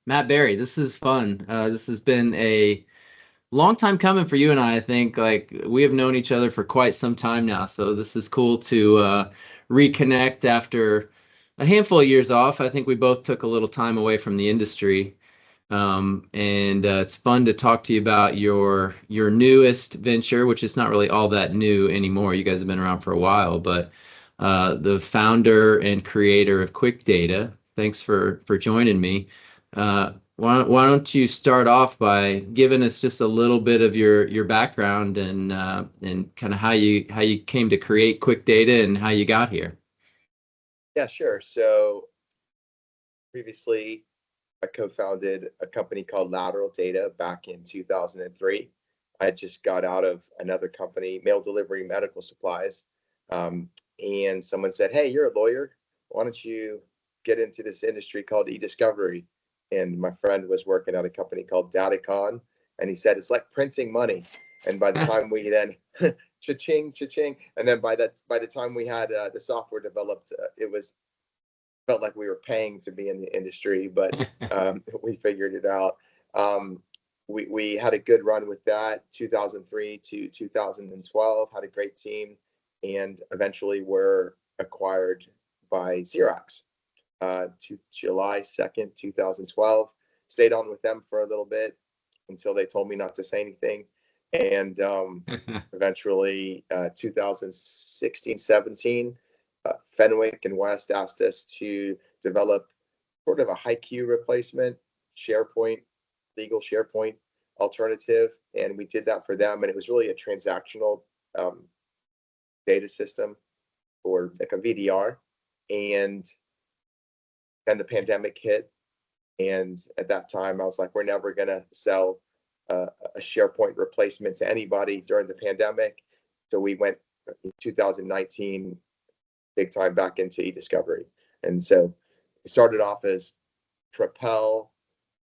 Matt Barry, this is fun. This has been a long time coming for you and I think. Like, we have known each other for quite some time now, so this is cool to reconnect after a handful of years off. I think we both took a little time away from the industry, and it's fun to talk to you about your newest venture, which is not really all that new anymore. You guys have been around for a while, but the founder and creator of QuikData. Thanks for joining me. Why don't you start off by giving us just a little bit of your background and kind of how you came to create QuikData and how you got here. Yeah, sure. So previously, I co-founded a company called Lateral Data back in 2003. I just got out of another company, mail delivery medical supplies, and someone said, "Hey, you're a lawyer. Why don't you get into this industry called eDiscovery?" And my friend was working at a company called Datacon, and he said it's like printing money. And by the time we then cha-ching, cha-ching, and then by the time we had the software developed, it was felt like we were paying to be in the industry, but we figured it out. We had a good run with that, 2003 to 2012, had a great team, and eventually were acquired by Xerox to July 2nd, 2012. Stayed on with them for a little bit until they told me not to say anything. And eventually, 2016, 17, Fenwick and West asked us to develop sort of a HiQ replacement, SharePoint, legal SharePoint alternative. And we did that for them. And it was really a transactional data system or like a VDR. And then the pandemic hit. And at that time, I was like, we're never going to sell a SharePoint replacement to anybody during the pandemic. So we went in 2019 big time back into eDiscovery. And so it started off as Propel,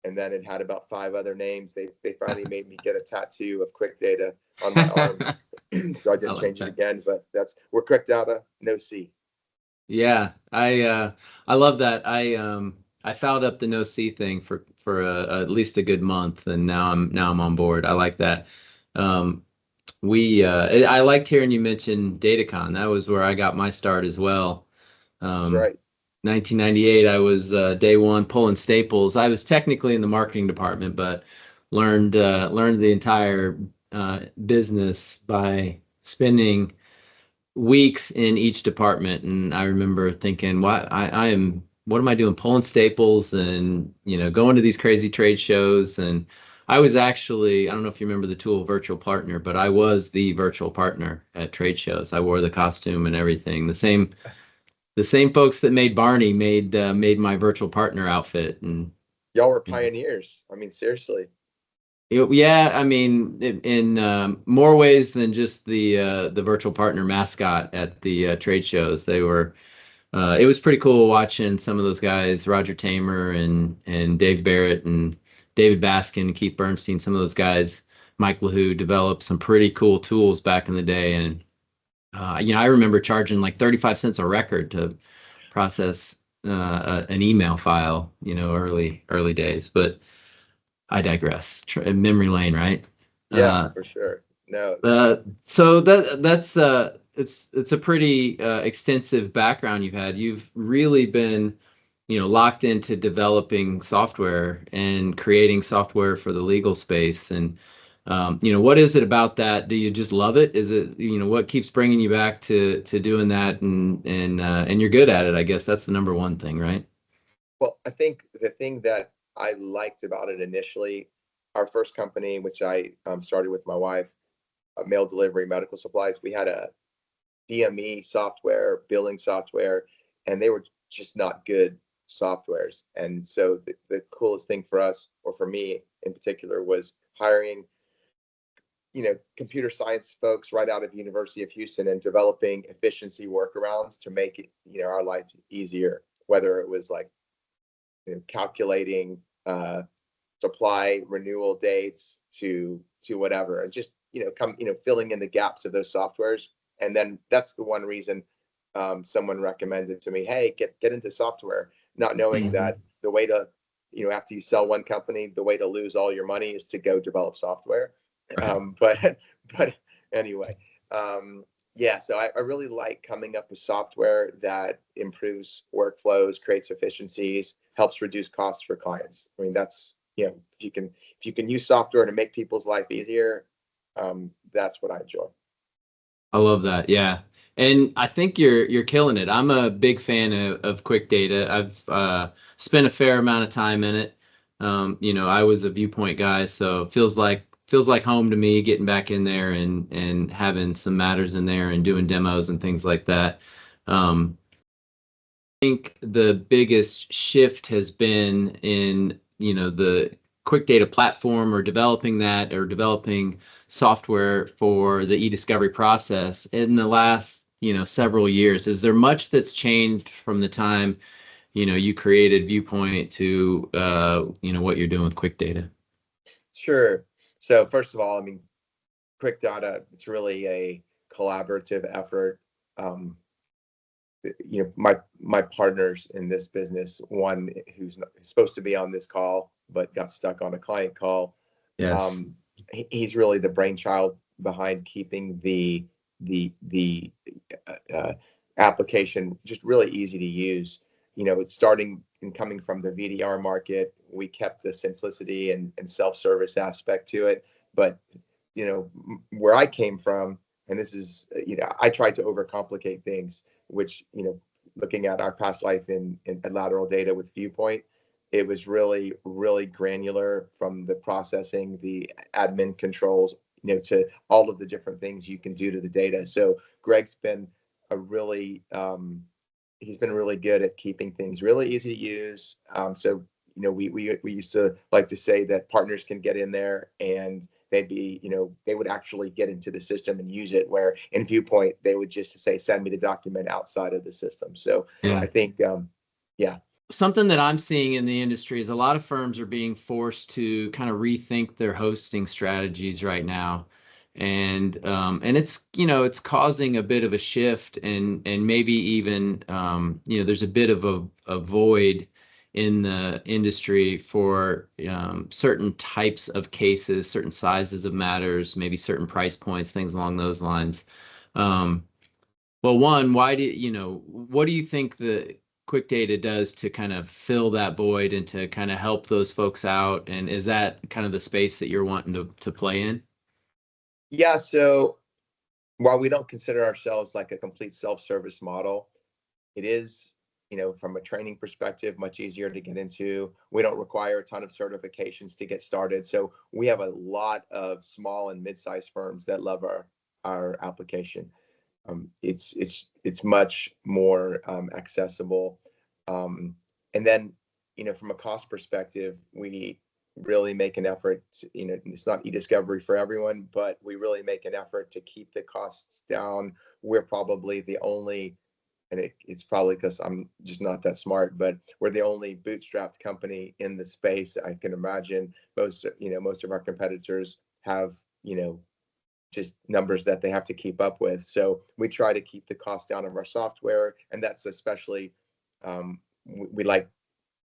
and then it had about 5 other names. They finally made me get a tattoo of QuikData on my arm. So I didn't like change it that. again, but we're QuikData, no C. Yeah, I love that. I fouled up the no C thing for at least a good month, and now I'm on board. I like that. Um, I liked hearing you mention Datacon. That was where I got my start as well. That's Um, right. 1998, I was day one pulling staples. I was technically in the marketing department, but learned the entire business by spending weeks in each department. And I remember thinking, what am I doing pulling staples and, going to these crazy trade shows? And I was actually, I don't know if you remember the tool virtual partner, but I was the virtual partner at trade shows. I wore the costume and everything. The same folks that made Barney made my virtual partner outfit. And Y'all were it was pioneers. I mean, seriously. Yeah, I mean, in more ways than just the virtual partner mascot at the trade shows. It was pretty cool watching some of those guys, Roger Tamer and Dave Barrett and David Baskin and Keith Bernstein. Some of those guys, Mike LaHoo, developed some pretty cool tools back in the day. And I remember charging like 35 cents a record to process an email file. Early days, but. I digress. Memory lane, right? Yeah, Uh, for sure. No, so it's a pretty extensive background you've had. You've really been, locked into developing software and creating software for the legal space. And what is it about that? Do you just love it? Is it, what keeps bringing you back to doing that? And you're good at it, I guess. That's the number one thing, right? well, I think the thing that I liked about it initially, our first company, which I started with my wife, mail delivery medical supplies, we had a DME software, billing software, and they were just not good softwares. And so the coolest thing for us, or for me in particular, was hiring, computer science folks right out of University of Houston and developing efficiency workarounds to make it, our life easier, whether it was like, calculating supply renewal dates to whatever, and just filling in the gaps of those softwares. And then that's the one reason someone recommended to me, hey, get into software, not knowing Hmm. that the way to after you sell one company, the way to lose all your money is to go develop software. But anyway, yeah, so I really like coming up with software that improves workflows, creates efficiencies, helps reduce costs for clients. I mean, that's, if you can use software to make people's life easier, that's what I enjoy. I love that. Yeah. And I think you're killing it. I'm a big fan of QuikData. I've spent a fair amount of time in it. I was a Viewpoint guy, so it feels like home to me, getting back in there and having some matters in there and doing demos and things like that. I think the biggest shift has been in, the QuikData platform, or developing that, or developing software for the eDiscovery process in the last, several years. Is there much that's changed from the time, you created Viewpoint to, what you're doing with QuikData? Sure. So first of all, I mean, QuikData, it's really a collaborative effort. My partners in this business, one who's supposed to be on this call but got stuck on a client call. Yes. He's really the brainchild behind keeping the application just really easy to use. It's starting and coming from the VDR market. We kept the simplicity and self-service aspect to it, but where I came from, and this is, I tried to overcomplicate things, which, looking at our past life in lateral data with Viewpoint, it was really, really granular, from the processing, the admin controls, to all of the different things you can do to the data. So Greg's been he's been really good at keeping things really easy to use. So we used to like to say that partners can get in there and they would actually get into the system and use it, where in Viewpoint, they would just say, send me the document outside of the system. So Yeah. I think, yeah. Something that I'm seeing in the industry is a lot of firms are being forced to kind of rethink their hosting strategies right now. And it's causing a bit of a shift, and maybe even there's a bit of a void in the industry for certain types of cases, certain sizes of matters, maybe certain price points, things along those lines. Well, one, what do you think the QuikData does to kind of fill that void and to kind of help those folks out? And is that kind of the space that you're wanting to play in? Yeah. So while we don't consider ourselves like a complete self-service model, it is, from a training perspective, much easier to get into. We don't require a ton of certifications to get started. So we have a lot of small and mid-sized firms that love our application. It's much more accessible. And then, from a cost perspective, we really make an effort it's not eDiscovery for everyone, but we really make an effort to keep the costs down. We're probably the only, and it's probably because I'm just not that smart, but we're the only bootstrapped company in the space. I can imagine most of our competitors have, just numbers that they have to keep up with. So we try to keep the cost down of our software, and that's especially, we like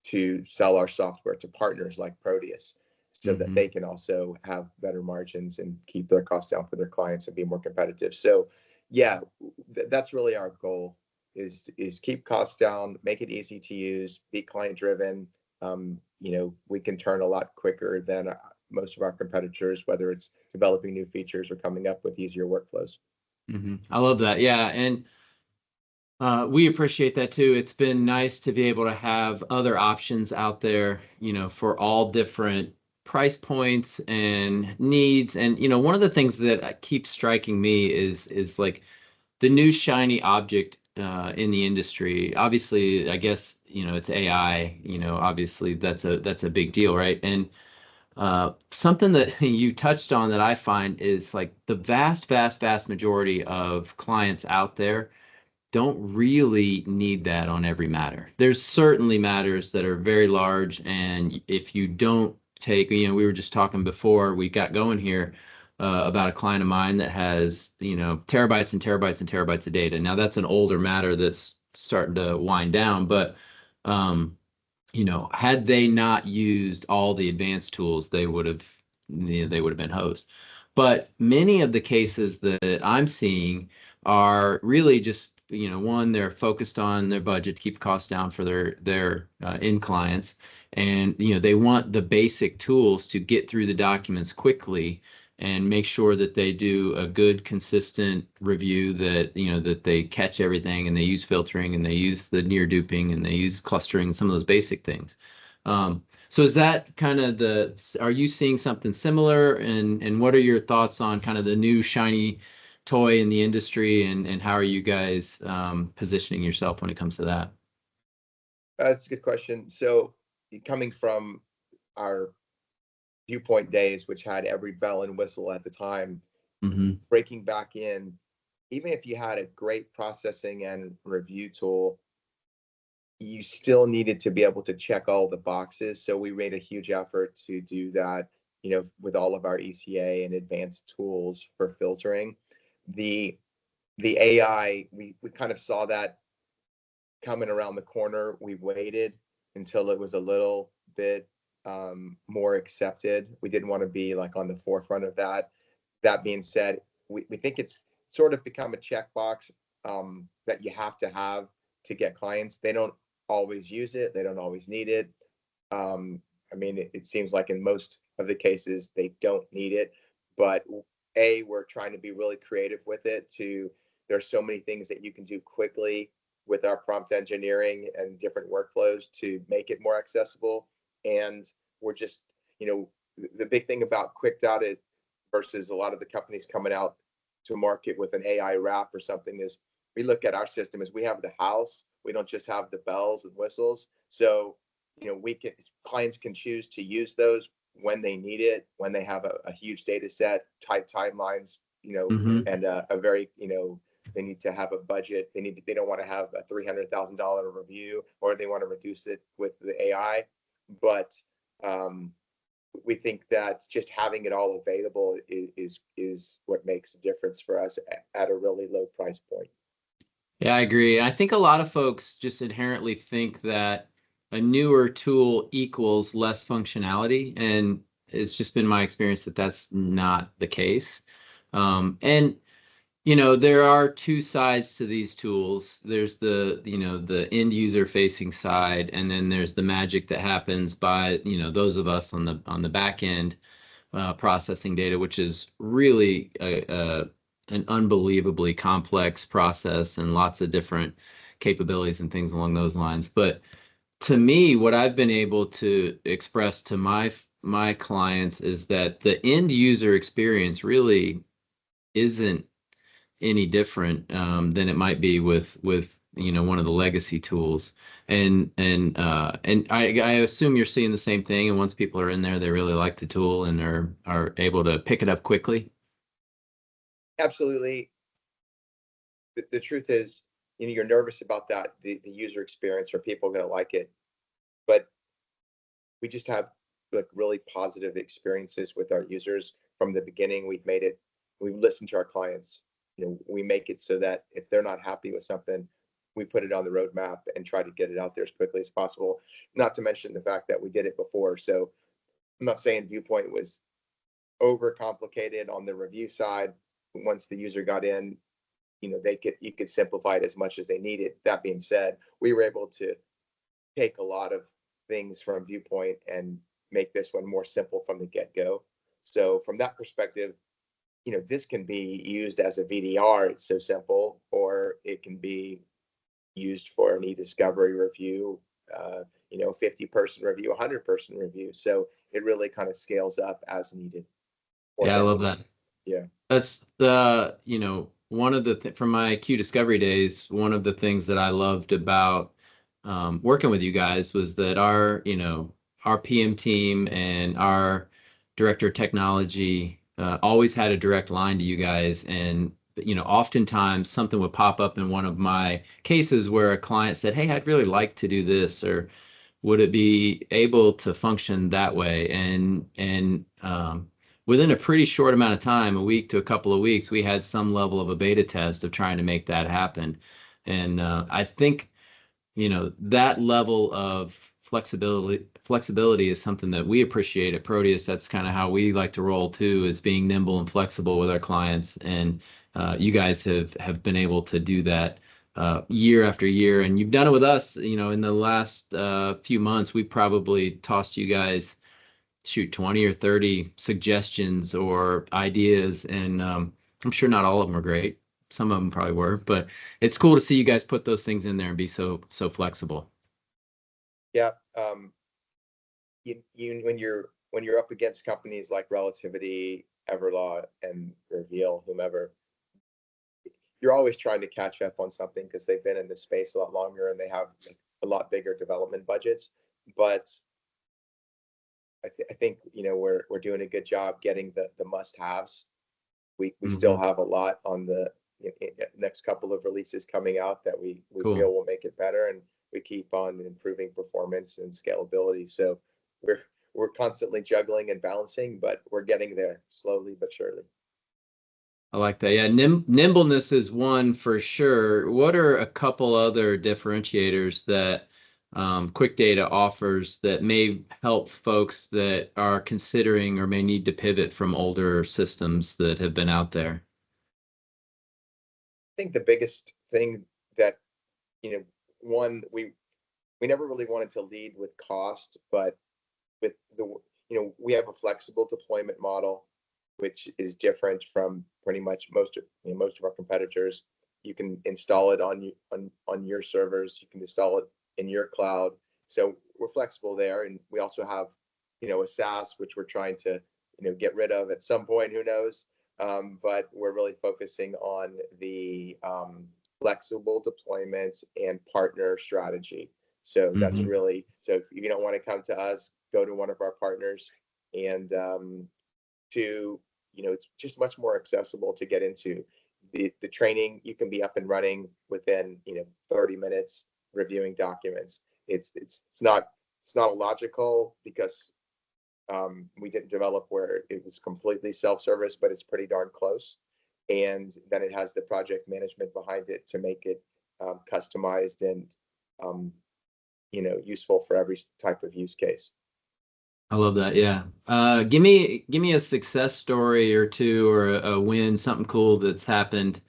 to sell our software to partners like Proteus, so that they can also have better margins and keep their costs down for their clients and be more competitive. So yeah, that's really our goal, is keep costs down, make it easy to use, be client driven. We can turn a lot quicker than most of our competitors, whether it's developing new features or coming up with easier workflows. I love that. Yeah. And we appreciate that too. It's been nice to be able to have other options out there, for all different price points and needs. And, one of the things that keeps striking me is like the new shiny object in the industry. Obviously, I guess, it's AI, obviously that's a big deal, right? And something that you touched on that I find is like the vast, vast, vast majority of clients out there don't really need that on every matter. There's certainly matters that are very large, and if you don't take, we were just talking before we got going here about a client of mine that has, terabytes and terabytes and terabytes of data. Now that's an older matter that's starting to wind down, but had they not used all the advanced tools, they would have been hosed. But many of the cases that I'm seeing are really just, one, they're focused on their budget to keep the costs down for their end clients, and they want the basic tools to get through the documents quickly and make sure that they do a good, consistent review, that they catch everything, and they use filtering, and they use the near duping, and they use clustering, some of those basic things. So is that kind of are you seeing something similar? And what are your thoughts on kind of the new shiny toy in the industry, and how are you guys positioning yourself when it comes to that? That's a good question. So coming from our Viewpoint days, which had every bell and whistle at the time, Mm-hmm. breaking back in, even if you had a great processing and review tool, you still needed to be able to check all the boxes. So we made a huge effort to do that, with all of our ECA and advanced tools for filtering. The the AI, we kind of saw that coming around the corner. We waited until it was a little bit more accepted. We didn't want to be like on the forefront of that. That being said, we think it's sort of become a checkbox that you have to get clients. They don't always use it. They don't always need it. I mean, it seems like in most of the cases they don't need it, but we're trying to be really creative with it. There's so many things that you can do quickly with our prompt engineering and different workflows to make it more accessible. And we're just, the big thing about QuikData versus a lot of the companies coming out to market with an AI wrap or something is we look at our system as we have the house. We don't just have the bells and whistles. So, clients can choose to use those when they need it, when they have a huge data set, tight timelines, Mm-hmm. and a very, they need to have a budget. They don't want to have a $300,000 review, or they want to reduce it with the AI. But we think that just having it all available is what makes a difference for us at a really low price point. Yeah, I agree. I think a lot of folks just inherently think that a newer tool equals less functionality, and it's just been my experience that that's not the case. And there are two sides to these tools. There's the end user facing side, and then there's the magic that happens by, those of us on the back end processing data, which is really an unbelievably complex process and lots of different capabilities and things along those lines. But to me, what I've been able to express to my clients is that the end user experience really isn't any different than it might be with one of the legacy tools. And I assume you're seeing the same thing. And once people are in there, they really like the tool and are able to pick it up quickly. Absolutely. The truth is, you're nervous about that, the user experience, are people going to like it? But we just have like really positive experiences with our users from the beginning. We've listened to our clients. We make it so that if they're not happy with something, we put it on the roadmap and try to get it out there as quickly as possible. Not to mention the fact that we did it before. So I'm not saying Viewpoint was overcomplicated on the review side. Once the user got in, you could simplify it as much as they needed. That being said, we were able to take a lot of things from Viewpoint and make this one more simple from the get-go. So from that perspective, this can be used as a VDR. It's so simple, or it can be used for an eDiscovery review, 50-person review, 100-person review. So it really kind of scales up as needed. Yeah, I love that. Yeah. That's one of from my QDiscovery days, one of the things that I loved about working with you guys was that our PM team and our director of technology always had a direct line to you guys. And oftentimes something would pop up in one of my cases where a client said, "Hey, I'd really like to do this," or would it be able to function that way? And within a pretty short amount of time, a week to a couple of weeks, we had some level of a beta test of trying to make that happen. And I think, that level of flexibility is something that we appreciate at Proteus. That's kind of how we like to roll too, is being nimble and flexible with our clients. And you guys have been able to do that year after year, and you've done it with us. In the last few months, we probably tossed you guys, shoot, 20 or 30 suggestions or ideas, and I'm sure not all of them are great. Some of them probably were, but it's cool to see you guys put those things in there and be so flexible. Yeah. When you're up against companies like Relativity, Everlaw, and Reveal, whomever, you're always trying to catch up on something because they've been in the space a lot longer and they have a lot bigger development budgets. But I think we're doing a good job getting the must-haves. We still have a lot on the next couple of releases coming out that we Cool. feel will make it better, and we keep on improving performance and scalability. So we're constantly juggling and balancing, but we're getting there slowly but surely. I like that. Yeah, nimbleness is one for sure. What are a couple other differentiators that QuikData offers that may help folks that are considering or may need to pivot from older systems that have been out there? I think the biggest thing that, one, we never really wanted to lead with cost, but with we have a flexible deployment model, which is different from pretty much most of our competitors. You can install it on your servers. You can install it in your cloud. So we're flexible there, and we also have a SaaS, which we're trying to get rid of at some point. Who knows? But we're really focusing on the flexible deployment and partner strategy. So that's really, so if you don't want to come to us, go to one of our partners, and it's just much more accessible to get into. The training, you can be up and running within 30 minutes reviewing documents. It's not illogical because we didn't develop where it was completely self-service, but it's pretty darn close. And then it has the project management behind it to make it customized and useful for every type of use case. I love that. Yeah. Give me a success story or two, or a win, something cool that's happened,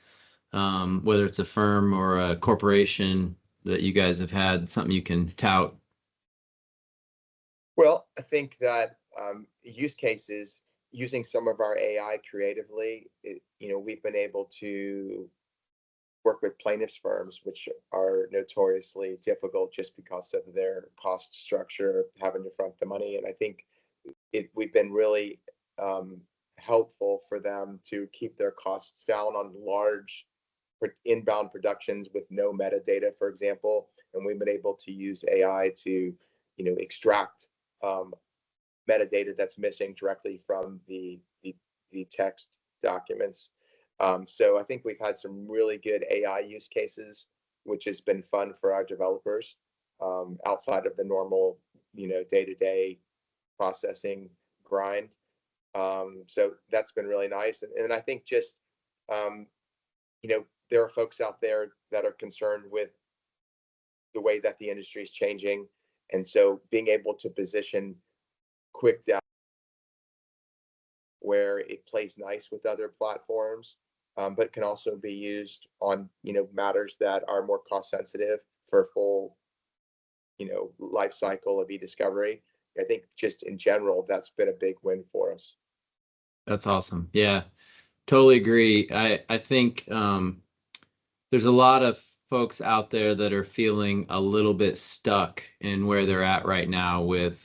whether it's a firm or a corporation that you guys have had, something you can tout. Well, I think that use cases using some of our AI creatively, we've been able to work with plaintiffs firms, which are notoriously difficult just because of their cost structure, having to front the money. And I think we've been really helpful for them to keep their costs down on large inbound productions with no metadata, for example. And we've been able to use AI to extract metadata that's missing directly from the text documents. So I think we've had some really good AI use cases, which has been fun for our developers outside of the normal, day-to-day processing grind. So that's been really nice. And I think just, there are folks out there that are concerned with the way that the industry is changing. And so being able to position QuikData where it plays nice with other platforms, but can also be used on matters that are more cost sensitive for a full life cycle of eDiscovery. I think just in general, that's been a big win for us. That's awesome. Yeah, totally agree. I think there's a lot of folks out there that are feeling a little bit stuck in where they're at right now with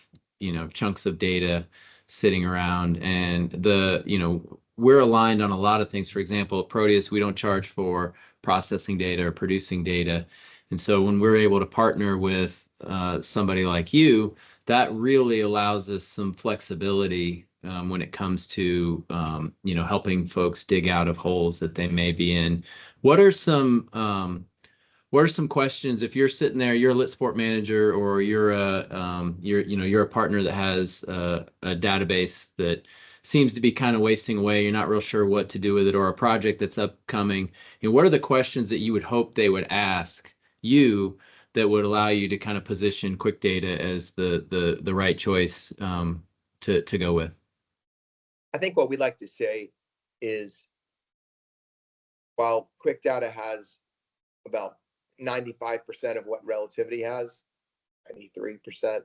chunks of data sitting around, and we're aligned on a lot of things. For example, at Proteus, we don't charge for processing data or producing data. And so when we're able to partner with somebody like you, that really allows us some flexibility when it comes to helping folks dig out of holes that they may be in. What are some questions, if you're sitting there, you're a lit sport manager, or you're a partner that has a database that seems to be kind of wasting away, you're not real sure what to do with it, or a project that's upcoming, what are the questions that you would hope they would ask you that would allow you to kind of position QuikData as the right choice to go with? I think what we like to say is, while QuikData has about 95% of what relativity has, 93%,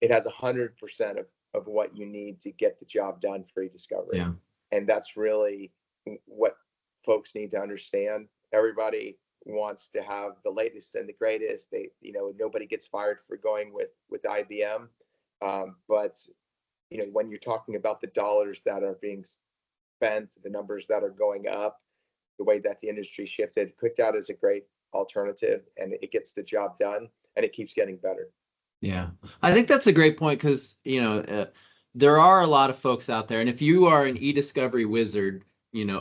it has 100% of what you need to get the job done for eDiscovery. Yeah. And that's really what folks need to understand. Everybody wants to have the latest and the greatest. Nobody gets fired for going with IBM. But when you're talking about the dollars that are being spent, the numbers that are going up, the way that the industry shifted, QuikData is a great alternative, and it gets the job done, and it keeps getting better. Yeah, I think that's a great point because, there are a lot of folks out there. And if you are an eDiscovery wizard,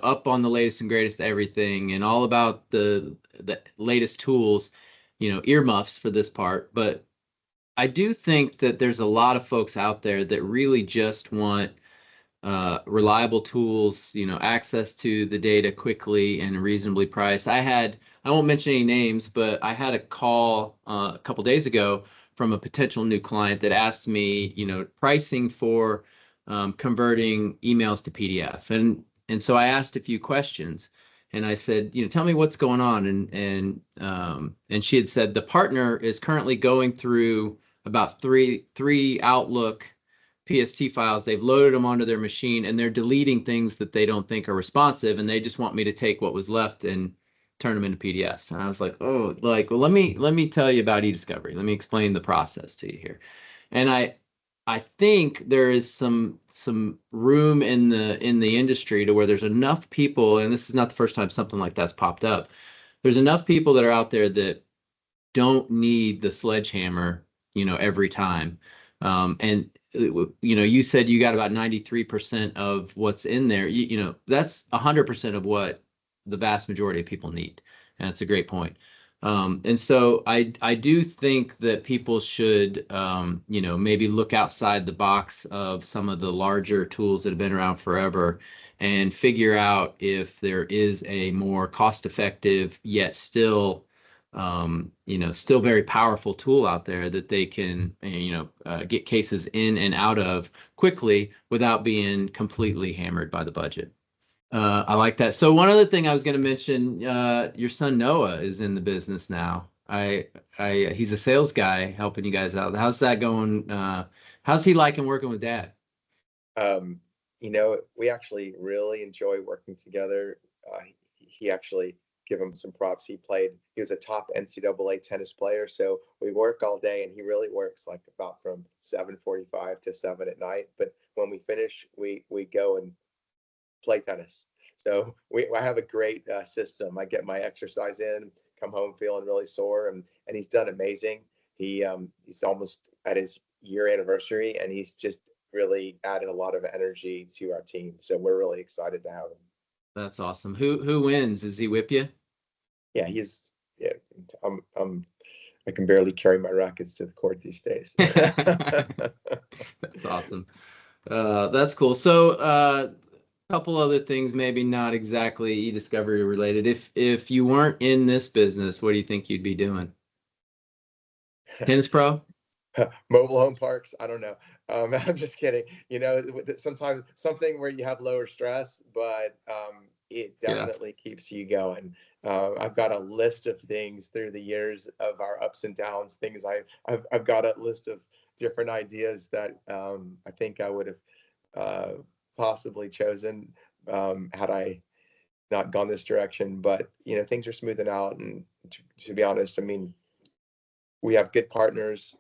up on the latest and greatest everything and all about the latest tools, earmuffs for this part. But I do think that there's a lot of folks out there that really just want reliable tools, access to the data quickly and reasonably priced. I won't mention any names, but I had a call a couple days ago from a potential new client that asked me, pricing for converting emails to PDF. And so I asked a few questions, and I said, tell me what's going on. And she had said the partner is currently going through about three Outlook PST files. They've loaded them onto their machine, and they're deleting things that they don't think are responsive, and they just want me to take what was left and turn them into PDFs. And I was like, oh, well, let me tell you about eDiscovery. Let me explain the process to you here. And I think there is some room in the industry to where there's enough people, and this is not the first time something like that's popped up. There's enough people that are out there that don't need the sledgehammer, every time. And you said you got about 93% of what's in there. That's 100% of what the vast majority of people need. And that's a great point. And so I do think that people should, maybe look outside the box of some of the larger tools that have been around forever and figure out if there is a more cost-effective yet still still very powerful tool out there that they can, get cases in and out of quickly without being completely hammered by the budget. I like that. So one other thing I was going to mention, your son Noah is in the business now. He's a sales guy helping you guys out. How's that going? How's he liking working with Dad? We actually really enjoy working together. He actually, give him some props. He was a top NCAA tennis player. So we work all day, and he really works like about from 7:45 to 7 at night. But when we finish, we go and play tennis. So I have a great system. I get my exercise in, come home feeling really sore, and he's done amazing. He's almost at his year anniversary, and he's just really added a lot of energy to our team. So we're really excited to have him. That's awesome. Who wins? Does he whip you? Yeah, I can barely carry my rackets to the court these days. That's awesome. That's cool. So a couple other things, maybe not exactly eDiscovery related. If you weren't in this business, what do you think you'd be doing? Tennis pro? Mobile home parks. I don't know. I'm just kidding. Sometimes something where you have lower stress, but it definitely keeps you going. I've got a list of things through the years of our ups and downs. Things I've got a list of different ideas that I think I would have possibly chosen had I not gone this direction. But things are smoothing out, and to be honest, I mean, we have good partners,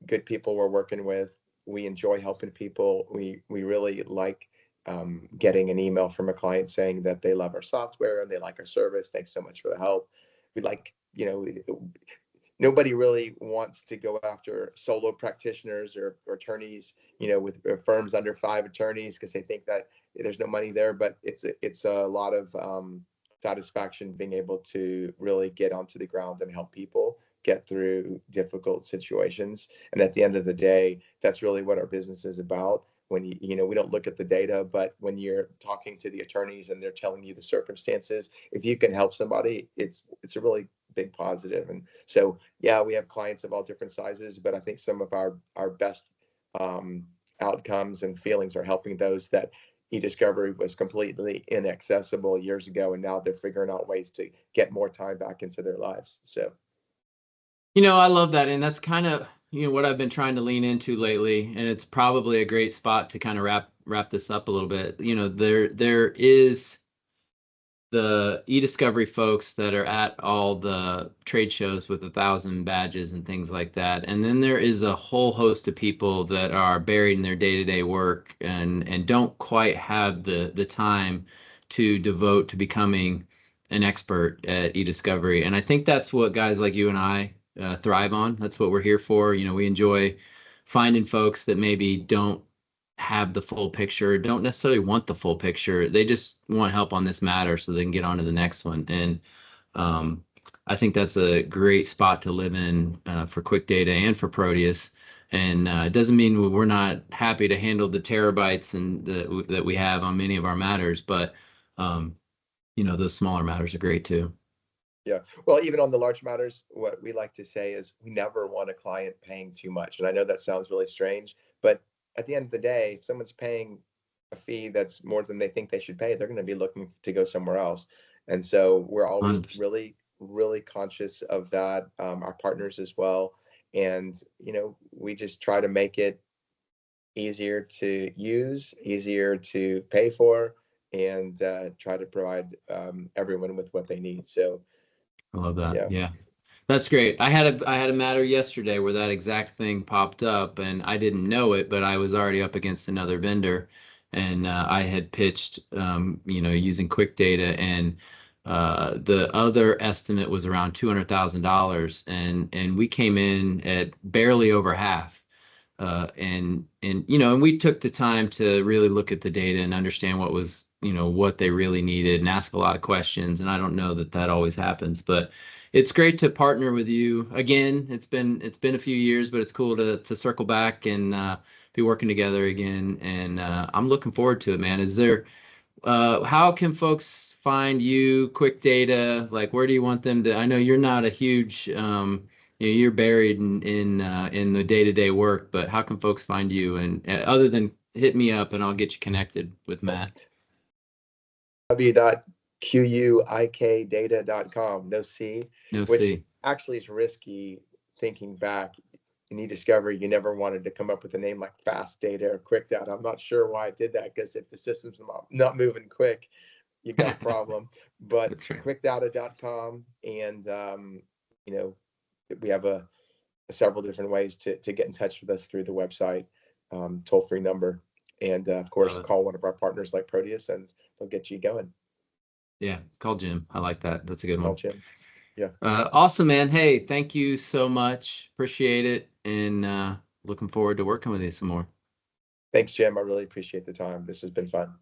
good people we're working with. We enjoy helping people. We really like getting an email from a client saying that they love our software and they like our service. Thanks so much for the help. We like, nobody really wants to go after solo practitioners or attorneys, with firms under 5 attorneys, because they think that there's no money there. But it's a lot of satisfaction being able to really get onto the ground and help people get through difficult situations. And at the end of the day, that's really what our business is about. When we don't look at the data, but when you're talking to the attorneys and they're telling you the circumstances, if you can help somebody, it's a really big positive. And so, yeah, we have clients of all different sizes, but I think some of our best outcomes and feelings are helping those that eDiscovery was completely inaccessible years ago, and now they're figuring out ways to get more time back into their lives. So, I love that, and that's kind of what I've been trying to lean into lately, and it's probably a great spot to kind of wrap this up a little bit. There is the eDiscovery folks that are at all the trade shows with 1,000 badges and things like that. And then there is a whole host of people that are buried in their day-to-day work and don't quite have the time to devote to becoming an expert at eDiscovery. And I think that's what guys like you and I thrive on. That's what we're here for. We enjoy finding folks that maybe don't have the full picture, don't necessarily want the full picture. They just want help on this matter so they can get on to the next one. And I think that's a great spot to live in for QuikData and for Proteus. And it doesn't mean we're not happy to handle the terabytes and that we have on many of our matters, but those smaller matters are great too. Yeah. Well, even on the large matters, what we like to say is we never want a client paying too much. And I know that sounds really strange, but at the end of the day, if someone's paying a fee that's more than they think they should pay, they're going to be looking to go somewhere else. And so we're always 100%. really, really conscious of that, our partners as well. And, we just try to make it easier to use, easier to pay for, and try to provide everyone with what they need. So, I love that. yeah. Yeah. That's great. I had a matter yesterday where that exact thing popped up, and I didn't know it, but I was already up against another vendor, and I had pitched, using QuikData, and the other estimate was around $200,000, and we came in at barely over half. And we took the time to really look at the data and understand what they really needed and ask a lot of questions. And I don't know that always happens, but it's great to partner with you again. It's been a few years, but it's cool to circle back and be working together again. And I'm looking forward to it, man. How can folks find you, QuikData? Like, where do you want them to? I know you're not a huge, you're buried in the day-to-day work, but how can folks find you? And other than hit me up and I'll get you connected with Matt. www.QuikData.com, no C, No which C. actually is risky thinking back. In eDiscovery, you never wanted to come up with a name like Fast Data or Quick Data. I'm not sure why I did that, because if the system's not moving quick, you got a problem. But That's right. QuikData.com, and we have several different ways to get in touch with us through the website, toll-free number, and of course call one of our partners like Proteus, and they'll get you going. Yeah, call Jim. I like that. That's a good Call one. Jim. Yeah. Awesome, man. Hey, thank you so much. Appreciate it, and looking forward to working with you some more. Thanks, Jim. I really appreciate the time. This has been fun.